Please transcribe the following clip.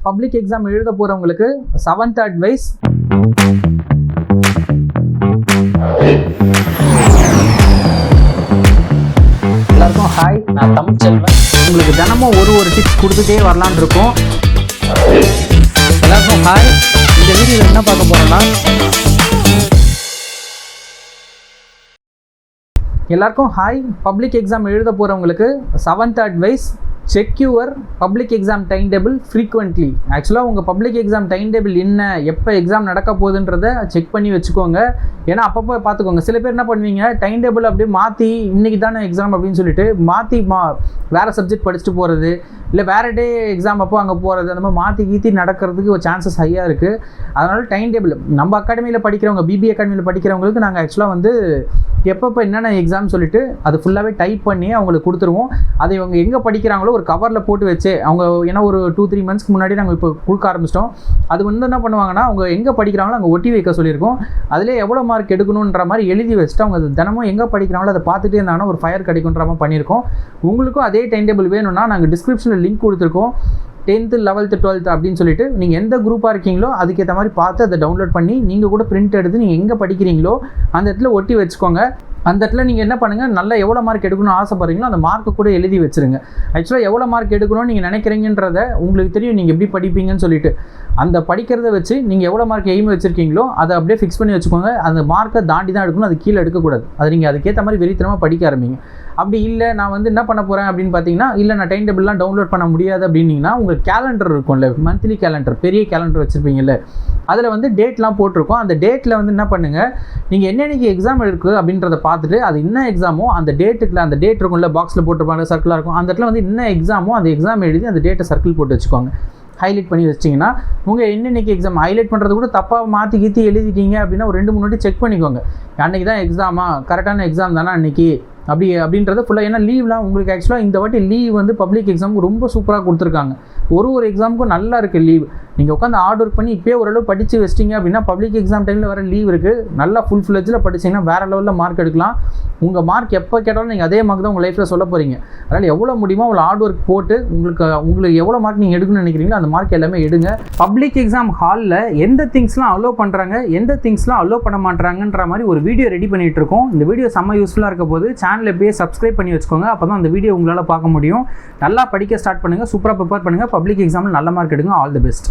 Public exam எழுத போகிறவங்களுக்கு 7th advice. எல்லாருக்கும் ஹாய், நான் தமிழ்ச்செல்வன். உங்களுக்கு தினமும் ஒரு டிப்ஸ் கொடுத்துட்டே வரலான்னு இருக்கோம். எல்லாருக்கும் ஹாய். இந்த வீடியோவில் என்ன பார்க்க போகிறோன்னா, எல்லாருக்கும் ஹாய். பப்ளிக் எக்ஸாம் எழுத போகிறவங்களுக்கு 7th advice. Check your public exam time table frequently. ஆக்சுவலாக உங்கள் பப்ளிக் எக்ஸாம் டைம் டேபிள் என்ன, எப்போ எக்ஸாம் நடக்க போகுதுன்றதை செக் பண்ணி வச்சுக்கோங்க. ஏன்னா அப்பப்போ பார்த்துக்கோங்க. சில பேர் என்ன பண்ணுவீங்க, டைம் டேபிள் அப்படியே மாற்றி இன்றைக்கி தானே எக்ஸாம் அப்படின்னு சொல்லிட்டு மாற்றி வேறு சப்ஜெக்ட் படிச்சுட்டு போகிறது, இல்லை வேறு டே எக்ஸாம் அப்போ அங்கே போகிறது, அந்த மாதிரி மாற்றி கீத்தி நடக்கிறதுக்கு ஒரு சான்சஸ் ஹையாக இருக்குது. அதனால் டைம் டேபிள் நம்ம அகாடமியில் படிக்கிறவங்க, பிபி அகாடமியில் படிக்கிறவங்களுக்கு நாங்கள் ஆக்சுவலாக எப்பப்போ என்னென்ன எக்ஸாம் சொல்லிட்டு அது ஃபுல்லாகவே டைப் பண்ணி அவங்களுக்கு கொடுத்துருவோம். அதை இவங்க எங்கே படிக்கிறாங்களோ ஒரு கவரில் போட்டு வச்சு அவங்க ஏன்னா ஒரு 2-3 மந்த்ஸ்க்கு முன்னாடி நாங்கள் இப்போ கொடுக்க ஆரம்பிச்சிட்டோம். அது என்ன பண்ணுவாங்கன்னா, அவங்க எங்கே படிக்கிறாங்களோ அங்கே ஒட்டி வைக்க சொல்லியிருக்கோம். அதிலே எவ்வளோ மார்க் எடுக்கணுன்ற மாதிரி எழுதி வச்சுட்டு அவங்க தினமும் எங்கே படிக்கிறாங்களோ அதை பார்த்துட்டே இருந்தாங்கன்னா ஒரு ஃபயர் கிடைக்குன்ற மாதிரி பண்ணியிருக்கோம். உங்களுக்கும் அதே டைம் டேபிள் வேணும்னா நாங்கள் டிஸ்கிரிப்ஷனில் லிங்க் கொடுத்துருக்கோம். 10th 11th 12th அப்படின்னு சொல்லிட்டு நீங்கள் எந்த குரூப்பாக இருக்கீங்களோ அதுக்கேற்ற மாதிரி பார்த்து அதை டவுன்லோட் பண்ணி நீங்கள் கூட பிரிண்ட் எடுத்து நீங்கள் எங்கே படிக்கிறீங்களோ அந்த இடத்துல ஒட்டி வச்சுக்கோங்க. அந்த இடத்துல நீங்கள் என்ன பண்ணுங்கள், நல்லா எவ்வளோ மார்க் எடுக்கணும்னு ஆசைப்படுறீங்களோ அந்த மார்க்கை கூட எழுதி வச்சுருங்க. ஆக்சுவலாக எவ்வளோ மார்க் எடுக்கணும்னு நீங்கள் நினைக்கிறீங்கன்றத உங்களுக்கு தெரியும், நீங்கள் எப்படி படிப்பீங்கன்னு சொல்லிட்டு அந்த படிக்கிறத வச்சு நீங்கள் எவ்வளோ மார்க் எய்ம் வச்சுருக்கீங்களோ அதை அப்படியே ஃபிக்ஸ் பண்ணி வச்சுக்கோங்க. அந்த மார்க்கை தாண்டி தான் எடுக்கணும், அது கீழே எடுக்கக்கூடாது. அது நீங்கள் அதுக்கேற்ற மாதிரி வெறித்தனமாக படிக்க ஆரம்பிங்க. அப்படி இல்லை நான் என்ன பண்ண போகிறேன் அப்படின்னு பார்த்தீங்கன்னா, இல்லை நான் டைம் டேபிள்லாம் டவுன்லோட் பண்ண முடியாது அப்படின்னீங்கன்னா, உங்களுக்கு கேலண்டர் இருக்கும்ல, மந்த்லி கேலண்டர், பெரிய கேலண்டர் வச்சுருப்பீங்கல்ல, அதில் டேட்லாம் போட்டிருக்கோம். அந்த டேட்டில் என்ன பண்ணுங்கள், நீங்கள் என்னென்னைக்கு எக்ஸாம் இருக்குது அப்படின்றத பார்த்துட்டு அது என்ன எக்ஸாமோ அந்த டேட்டுக்குள்ள அந்த டேட் இருக்கும்ல, பாக்ஸில் போட்டிருப்பாங்க, சர்க்கிளாக இருக்கும், அந்த இடத்துல என்ன எக்ஸாமோ அந்த எக்ஸாம் எழுதி அந்த டேட்டை சர்க்கிள் போட்டு வச்சுக்கோங்க. ஹைலைட் பண்ணி வச்சிட்டிங்கன்னா உங்கள் என்னென்னைக்கு எக்ஸாம் ஹைலைட் பண்ணுறது கூட தப்பாக மாற்றி கீற்றி எழுதிட்டீங்க அப்படின்னா ஒரு 2-3 வாட்டி செக் பண்ணிக்கோங்க. அன்றைக்கி தான் எக்ஸாமா, கரெக்டான எக்ஸாம் தானே அன்றைக்கி அப்படின்றத ஃபுல்லாக. ஏன்னா லீவ்லாம் உங்களுக்கு ஆக்சுவலாக இந்த வாட்டி லீவ் பப்ளிக் எக்ஸாமுக்கு ரொம்ப சூப்பராக கொடுத்துருக்காங்க. ஒரு எக்ஸாமுக்கும் நல்லா இருக்குது லீவ். நீங்கள் உட்காந்து ஹார்ட் ஒர்க் பண்ணி இப்போயே ஓரளவு படித்து வச்சிட்டிங்க அப்படின்னா பப்ளிக் எக்ஸாம் டைமில் வர லீவ் இருக்குது, நல்லா ஃபுல் ஃப்ளெஜ்ஜில் படிச்சிங்கன்னா வேறு லெவலில் மார்க் எடுக்கலாம். உங்கள் மார்க் எப்போ கேட்டாலும் நீங்கள் அதே மார்க் தான் உங்கள் லைஃப்பில் சொல்ல போகிறீங்க. அதனால் எவ்வளோ முடியுமோ அவ்வளோ ஹார்ட் ஒர்க் போட்டு உங்களுக்கு எவ்வளோ மார்க் நீங்கள் எடுக்கணும்னு நினைக்கிறீங்களோ அந்த மார்க் எல்லாமே எடுங்க. பப்ளிக் எக்ஸாம் ஹாலில் எந்த திங்ஸ்லாம் அலோவ் பண்ணுறாங்க, எந்த திங்ஸ்லாம் அலோவ் பண்ண மாட்டாங்கன்ற மாதிரி ஒரு வீடியோ ரெடி பண்ணிகிட்டு இருக்கோம். இந்த வீடியோ செம்ம யூஸ்ஃபுல்லாக இருக்க போது சேனல் எப்படியே சப்ஸ்கிரைப் பண்ணி வச்சுக்கோங்க. அப்போ தான் அந்த வீடியோ உங்களால் பார்க்க முடியும். நல்லா படிக்க ஸ்டார்ட் பண்ணுங்கள், சூப்பராக ப்ரிப்பேர் பண்ணுங்கள், பப்ளிக் எக்ஸாமில் நல்ல மார்க் எடுங்க. All the best.